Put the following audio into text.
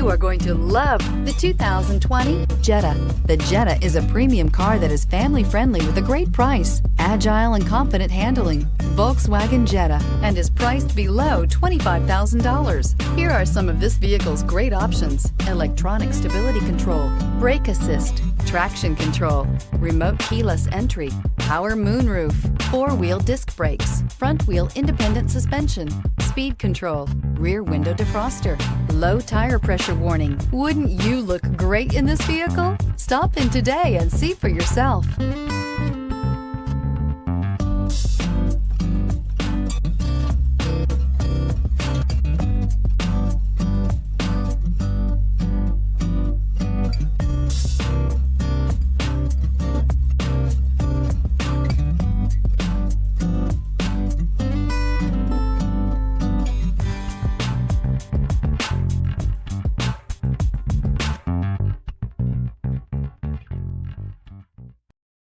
You are going to love the 2020 Jetta. The Jetta is a premium car that is family-friendly with a great price, agile and confident handling. Volkswagen Jetta, and is priced below $25,000. Here are some of this vehicle's great options: electronic stability control, brake assist, traction control, remote keyless entry, power moonroof, four-wheel disc brakes, front-wheel independent suspension, speed control, rear window defroster, low tire pressure warning. Wouldn't you look great in this vehicle? Stop in today and see for yourself.